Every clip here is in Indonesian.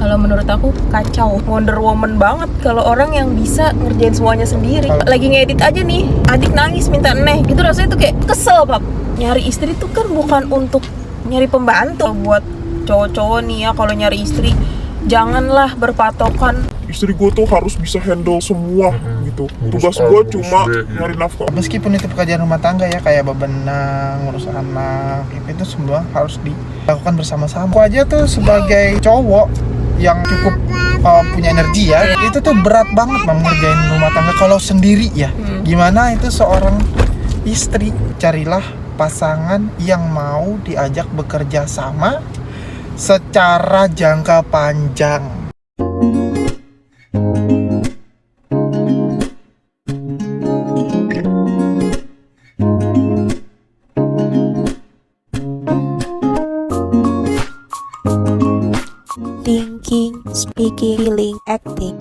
Kalau menurut aku kacau, Wonder Woman banget kalau orang yang bisa ngerjain semuanya sendiri. Lagi ngedit aja nih, adik nangis minta neh, itu rasanya tuh kayak kesel Pap. Nyari istri tuh kan bukan untuk nyari pembantu. Buat cowok-cowok nih ya, kalau nyari istri janganlah berpatokan istri gue tuh harus bisa handle semua gitu. Tugas gue cuma nyari nafkah. Meskipun itu pekerjaan rumah tangga ya, kayak bebenah, ngurus anak, itu semua harus dilakukan bersama-sama. Aku aja tuh sebagai cowok yang cukup punya energi ya, itu tuh berat banget ngerjain rumah tangga kalau sendiri ya. Gimana itu seorang istri? Carilah pasangan yang mau diajak bekerja sama secara jangka panjang. thinking, speaking, feeling, acting,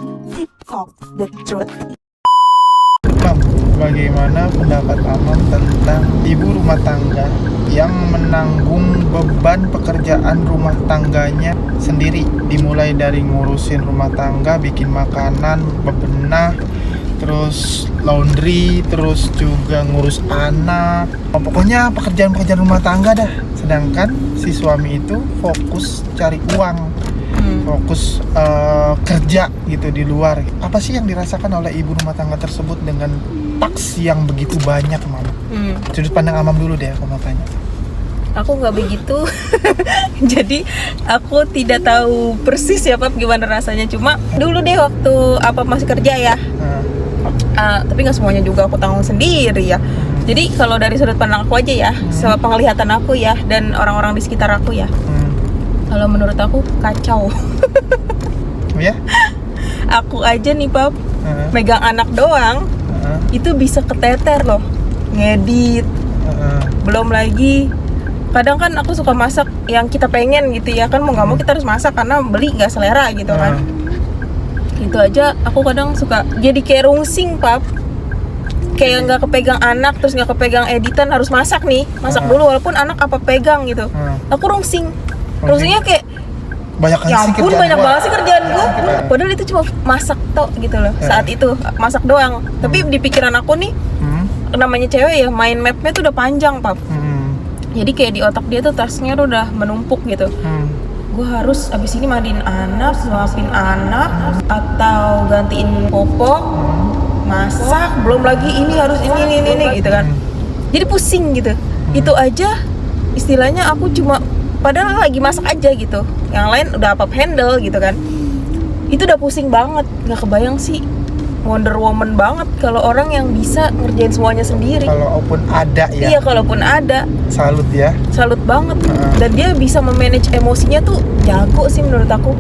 talk the truth. Mam, bagaimana pendapat Amam tentang ibu rumah tangga yang menanggung beban pekerjaan rumah tangganya sendiri, dimulai dari ngurusin rumah tangga, bikin makanan, bebenah, terus laundry, terus juga ngurus anak, pokoknya pekerjaan-pekerjaan rumah tangga dah. Sedangkan si suami itu fokus cari uang, fokus kerja gitu di luar. Apa sih yang dirasakan oleh ibu rumah tangga tersebut dengan taks yang begitu banyak, Mam? Sudut pandang Amam dulu deh, aku mau tanya. Aku nggak begitu, jadi aku tidak tahu persis ya Pap gimana rasanya. Cuma dulu deh waktu apa masih kerja ya, tapi nggak semuanya juga aku tanggung sendiri ya. Jadi kalau dari sudut pandang aku aja ya, penglihatan aku ya, dan orang-orang di sekitar aku ya, kalau menurut aku kacau. Ya? Aku aja nih Pap, megang anak doang, itu bisa keteter loh, ngedit. Belum lagi, kadang kan aku suka masak yang kita pengen gitu ya kan, mau nggak mau kita harus masak karena beli nggak selera gitu kan. Itu aja aku kadang suka jadi kayak rungsing Pap, kayak nggak kepegang anak, terus nggak kepegang editan, harus masak nih, masak dulu walaupun anak apa pegang gitu. Aku rungsingnya kayak ya ampun banyak banget sih kerjaan gue, padahal itu cuma masak tok gitu loh. Saat itu masak doang, tapi di pikiran aku nih, namanya cewek ya, main mapnya tuh udah panjang Pap. Jadi kayak di otak dia tuh tasnya tuh udah menumpuk gitu. Gue harus abis ini mandiin anak, suapin anak, atau gantiin popok, masak, belum lagi ini harus ini gitu kan. Jadi pusing gitu. Itu aja istilahnya aku cuma, padahal lagi masak aja gitu, yang lain udah apa handle gitu kan. Itu udah pusing banget. Gak kebayang sih, Wonder Woman banget kalau orang yang bisa ngerjain semuanya sendiri. Kalaupun ada ya. Iya, kalaupun ada. Salut ya. Salut banget. Dan dia bisa memanage emosinya tuh jago sih menurut aku.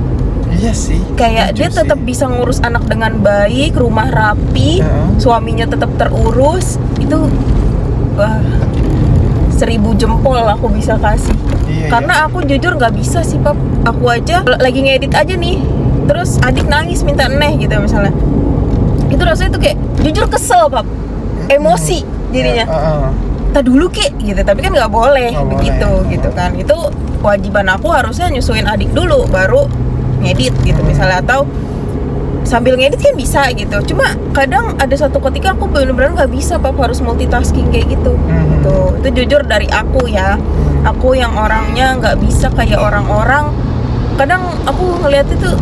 Iya sih. Kayak dia tetap bisa ngurus anak dengan baik, rumah rapi, suaminya tetap terurus. Itu wah, 1000 jempol aku bisa kasih. Karena aku jujur nggak bisa sih Pap. Aku aja lagi ngedit aja nih, terus adik nangis minta neh gitu misalnya. Itu rasanya tuh kayak jujur kesel Pap, emosi jadinya. Tak dulu kek gitu, tapi kan nggak boleh begitu gitu kan. Itu kewajiban aku, harusnya nyusuin adik dulu baru ngedit gitu misalnya, atau sambil ngedit kan bisa gitu. Cuma kadang ada satu ketika aku benar-benar nggak bisa Pap, harus multitasking kayak gitu. Gitu. Itu jujur dari aku ya. Aku yang orangnya nggak bisa kayak orang-orang. Kadang aku ngeliat itu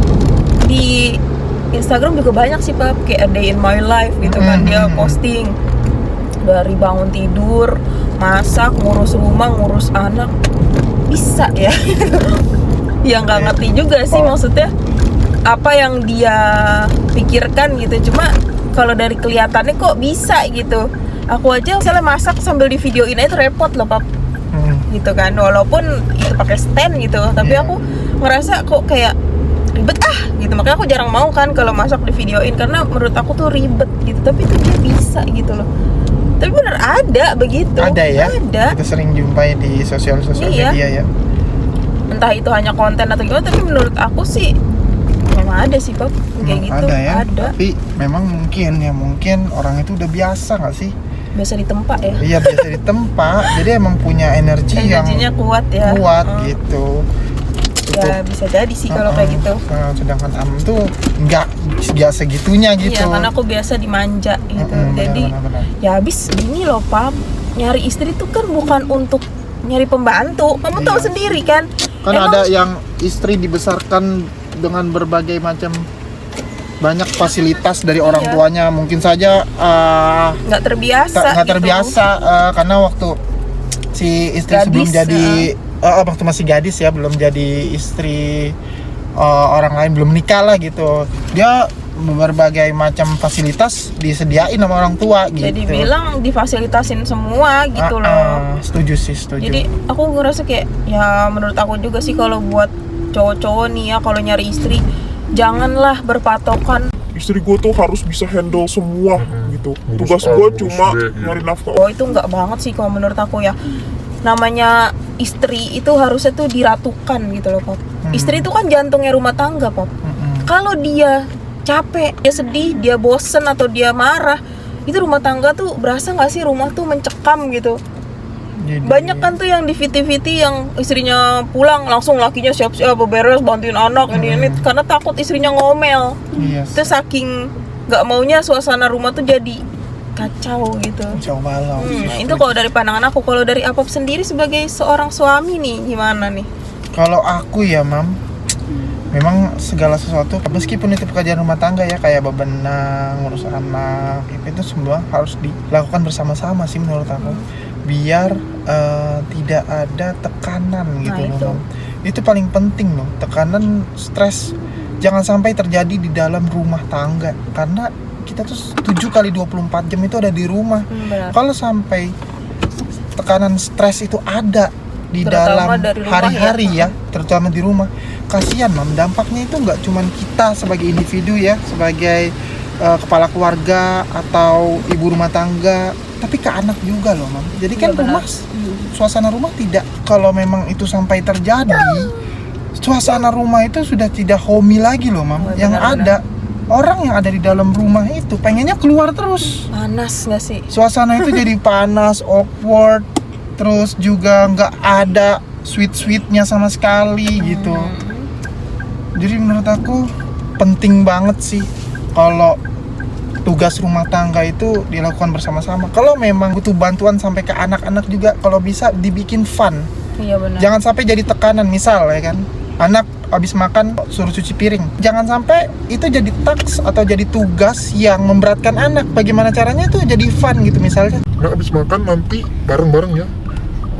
di Instagram juga banyak sih Pap, kayak a day in my life gitu kan, dia posting dari bangun tidur, masak, ngurus rumah, ngurus anak, bisa ya. Ya nggak ngerti juga sih maksudnya apa yang dia pikirkan gitu. Cuma kalau dari kelihatannya kok bisa gitu. Aku aja misalnya masak sambil di videoin aja itu repot loh Pap, gitu kan, walaupun itu pakai stand gitu, tapi aku ngerasa kok kayak ribet gitu. Makanya aku jarang mau kan kalau masak di videoin, karena menurut aku tuh ribet gitu. Tapi itu dia bisa gitu loh. Tapi bener ada begitu. Ada ya? Ada. Kita sering jumpai di sosial media ya. Entah itu hanya konten atau gimana, tapi menurut aku sih memang ada sih Pap, kayak gitu. Ada ya? Ada. Tapi memang mungkin orang itu udah biasa nggak sih? Biasa ditempa ya? Iya, biasa ditempa. Jadi emang punya energinya kuat ya. Kuat gitu. cukup. Ya bisa jadi sih kalau kayak gitu. Sedangkan Amam tuh nggak segitunya gitu. Iya, karena aku biasa dimanja gitu. Jadi benar. ya habis gini loh, Pam. Nyari istri tuh kan bukan untuk nyari pembantu. Kamu tahu sendiri kan? Kan ada yang istri dibesarkan dengan berbagai macam banyak fasilitas dari orang tuanya, mungkin saja nggak terbiasa karena waktu si istri gadis, sebelum jadi waktu masih gadis ya, belum jadi istri orang lain, belum nikah lah gitu, dia berbagai macam fasilitas disediain sama orang tua gitu. Jadi bilang difasilitasin semua gitu loh. Setuju. Jadi aku ngerasa kayak ya menurut aku juga sih kalau buat cowok-cowok nih ya, kalau nyari istri janganlah berpatokan istri gue tuh harus bisa handle semua gitu. Tugas gue cuma nyari nafkah. Oh itu enggak banget sih kalau menurut aku ya. Namanya istri itu harusnya tuh diratukan gitu loh, Pap. Istri itu kan jantungnya rumah tangga, Pap. Kalau dia capek, dia sedih, dia bosen atau dia marah, itu rumah tangga tuh berasa nggak sih rumah tuh mencekam gitu. Jadi, banyak kan tuh yang di VT yang istrinya pulang langsung lakinya siap-siap beberes bantuin anak ini karena takut istrinya ngomel. Yes. Itu saking nggak maunya suasana rumah tuh jadi kacau gitu. Kacau balau. Itu kalau dari pandangan aku. Kalau dari Apap sendiri sebagai seorang suami nih gimana nih? Kalau aku ya, Mam, memang segala sesuatu meskipun itu pekerjaan rumah tangga ya, kayak bebenah, ngurus anak, itu semua harus dilakukan bersama-sama sih menurut aku, biar tidak ada tekanan gitu loh. Itu paling penting loh, tekanan, stres jangan sampai terjadi di dalam rumah tangga, karena kita tuh 7x24 jam itu ada di rumah. Kalau sampai tekanan stres itu ada di terutama dalam hari-hari ya, terutama di rumah, kasihan, Mam. Dampaknya itu nggak cuman kita sebagai individu ya, sebagai kepala keluarga atau ibu rumah tangga, tapi ke anak juga loh, Mam. Jadi kan rumah, suasana rumah tidak, kalau memang itu sampai terjadi, suasana rumah itu sudah tidak homey lagi loh, Mam. Yang ada orang yang ada di dalam rumah itu pengennya keluar terus. Panas nggak sih? Suasana itu jadi panas, awkward, terus juga nggak ada sweet-sweetnya sama sekali gitu. Jadi menurut aku penting banget sih kalau tugas rumah tangga itu dilakukan bersama-sama. Kalau memang butuh bantuan sampai ke anak-anak juga, kalau bisa dibikin fun. Iya benar. Jangan sampai jadi tekanan, misal ya kan, anak habis makan suruh cuci piring. Jangan sampai itu jadi taks atau jadi tugas yang memberatkan anak. Bagaimana caranya itu jadi fun gitu misalnya. Nah, habis makan nanti bareng-bareng ya.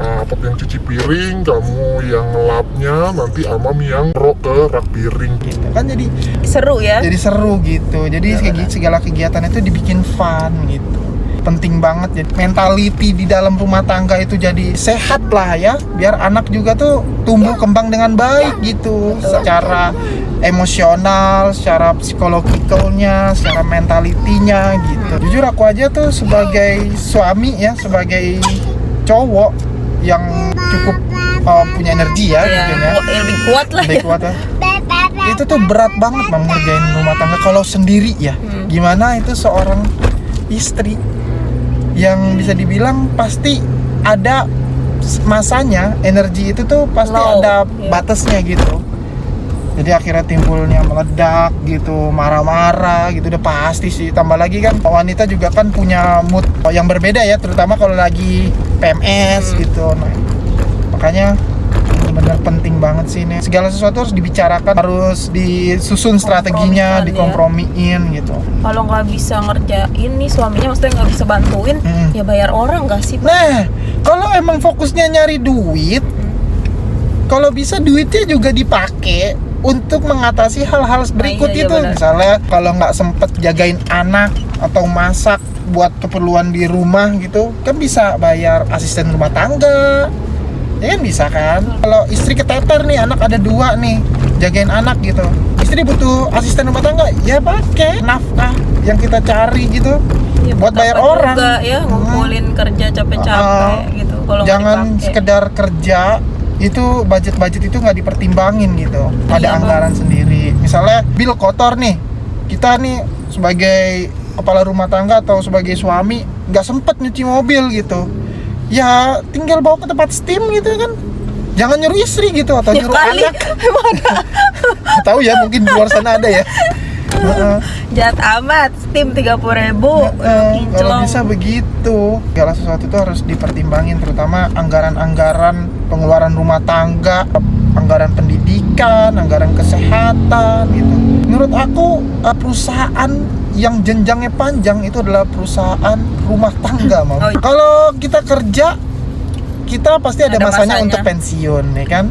Apap yang cuci piring, kamu yang ngelapnya, nanti Amam yang rok ke rak piring Gitu kan, jadi seru ya. jadi seru gitu. Jadi segala kegiatan itu dibikin fun gitu. Penting banget ya, mentality di dalam rumah tangga itu jadi sehat lah ya, biar anak juga tuh tumbuh kembang dengan baik gitu, secara emosional, secara psikologikalnya, secara mentalitinya gitu. Jujur aku aja tuh sebagai suami ya, sebagai cowok yang cukup punya energi ya, mungkin ya, lebih kuat lah lebih ya. kuat ya. Itu tuh berat banget Mam ngerjain rumah tangga kalau sendiri ya. Gimana itu seorang istri yang bisa dibilang pasti ada masanya, energi itu tuh pasti ada batasnya gitu. Jadi akhirnya timbulnya meledak gitu, marah-marah gitu, udah pasti sih. Tambah lagi kan wanita juga kan punya mood yang berbeda ya, terutama kalau lagi PMS gitu. Nah, makanya benar penting banget sih ini. Segala sesuatu harus dibicarakan, harus disusun strateginya, dikompromiin gitu. Kalau nggak bisa ngerjain nih suaminya, maksudnya nggak bisa bantuin, ya bayar orang nggak sih? Nah, kalau emang fokusnya nyari duit, kalau bisa duitnya juga dipakai untuk mengatasi hal-hal berikut itu. Misalnya kalau nggak sempet jagain anak atau masak buat keperluan di rumah gitu, kan bisa bayar asisten rumah tangga. Ya kan bisa kan. Kalau istri keteter nih, anak ada 2 nih, jagain anak gitu, istri butuh asisten rumah tangga, ya pakai nafkah yang kita cari gitu ya, buat bayar orang juga, ya ngumpulin kerja capek-capek gitu. Kalau jangan sekedar kerja itu, budget itu nggak dipertimbangin gitu. Ada anggaran sendiri. Misalnya bil kotor nih, kita nih sebagai kepala rumah tangga atau sebagai suami nggak sempet nyuci mobil gitu, ya tinggal bawa ke tempat steam gitu kan, Jangan nyuruh istri gitu atau Ya nyuruh kali, anak. Nggak tahu ya, mungkin di luar sana ada ya. jahat amat, Steam 30.000 Kalau kinclong. bisa begitu, segala sesuatu itu harus dipertimbangin, terutama anggaran-anggaran pengeluaran rumah tangga, anggaran pendidikan, anggaran kesehatan gitu. Menurut aku perusahaan yang jenjangnya panjang itu adalah perusahaan rumah tangga, Mam. Oh, iya. Kalau kita kerja, kita pasti ada masanya masanya. untuk pensiun, ya kan?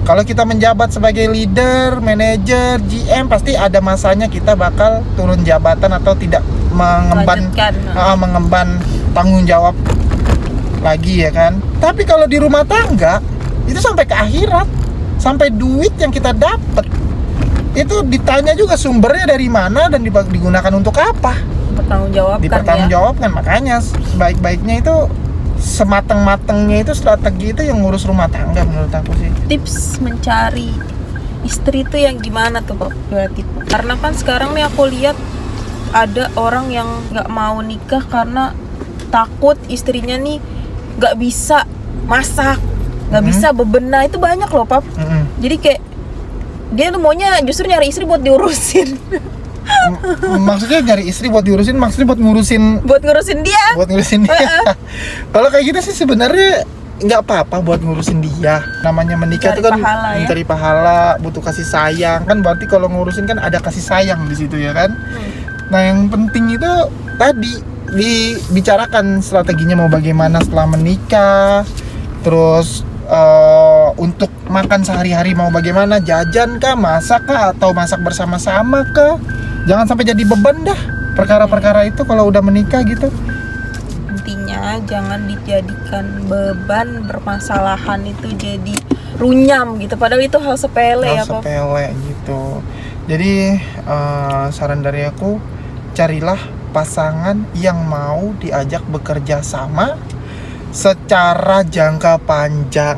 Kalau kita menjabat sebagai leader, manajer, GM, pasti ada masanya kita bakal turun jabatan atau tidak mengemban Lanjutkan. mengemban tanggung jawab lagi, ya kan. Tapi kalau di rumah tangga itu sampai ke akhirat, sampai duit yang kita dapat itu ditanya juga sumbernya dari mana dan digunakan untuk apa, Dipertanggungjawabkan ya. dipertanggungjawabkan. Makanya sebaik-baiknya itu, semateng-matengnya itu strategi itu yang ngurus rumah tangga menurut aku sih. Tips mencari istri itu yang gimana tuh Pak? Berarti karena kan sekarang nih aku lihat ada orang yang nggak mau nikah karena takut istrinya nih nggak bisa masak, nggak bisa bebenah. Itu banyak loh Pap. Jadi kayak dia tuh maunya justru nyari istri buat diurusin. Maksudnya nyari istri buat diurusin, maksudnya buat ngurusin Buat ngurusin dia. dia. Kalau kayak gitu sih sebenarnya nggak apa-apa buat ngurusin dia. Namanya menikah itu Mencari kan pahala, ya? mencari pahala, butuh kasih sayang kan, berarti kalau ngurusin kan ada kasih sayang di situ, ya kan. Nah, yang penting itu tadi dibicarakan strateginya mau bagaimana setelah menikah, terus untuk makan sehari-hari mau bagaimana, jajan kah, masak kah, atau masak bersama-sama kah. Jangan sampai jadi beban dah perkara-perkara itu kalau udah menikah gitu. Intinya jangan dijadikan beban, permasalahan itu jadi runyam gitu. Padahal itu hal sepele ya Pap. Sepele gitu. Jadi saran dari aku, carilah pasangan yang mau diajak bekerja sama secara jangka panjang,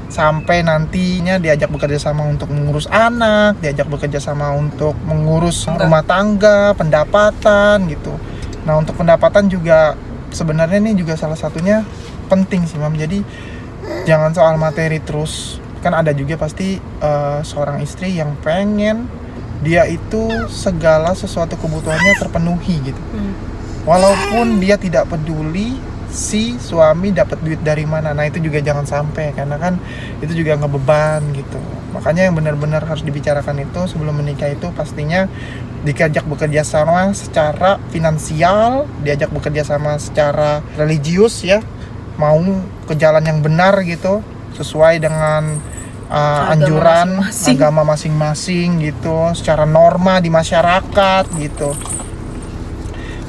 sampai nantinya diajak bekerja sama untuk mengurus anak, diajak bekerja sama untuk mengurus rumah tangga, pendapatan gitu. Nah, untuk pendapatan juga sebenarnya ini juga salah satunya penting sih, Mam. Jadi jangan soal materi terus. Kan ada juga pasti seorang istri yang pengen dia itu segala sesuatu kebutuhannya terpenuhi gitu. Walaupun dia tidak peduli si suami dapat duit dari mana. Nah, itu juga jangan sampai, karena kan itu juga ngebeban gitu. Makanya yang benar-benar harus dibicarakan itu sebelum menikah itu pastinya diajak bekerja sama secara finansial, diajak bekerja sama secara religius ya, mau ke jalan yang benar gitu, sesuai dengan anjuran agama masing-masing gitu, secara norma di masyarakat gitu.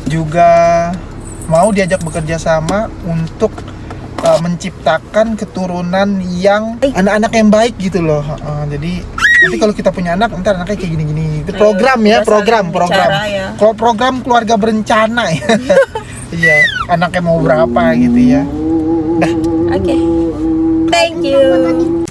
Juga mau diajak bekerja sama untuk menciptakan keturunan yang anak-anak yang baik gitu loh. Jadi nanti kalau kita punya anak, ntar anaknya kayak gini-gini. Itu program ya, program. Ya. Kalau program keluarga berencana ya. Iya, anaknya mau berapa gitu ya. Oke. Thank you.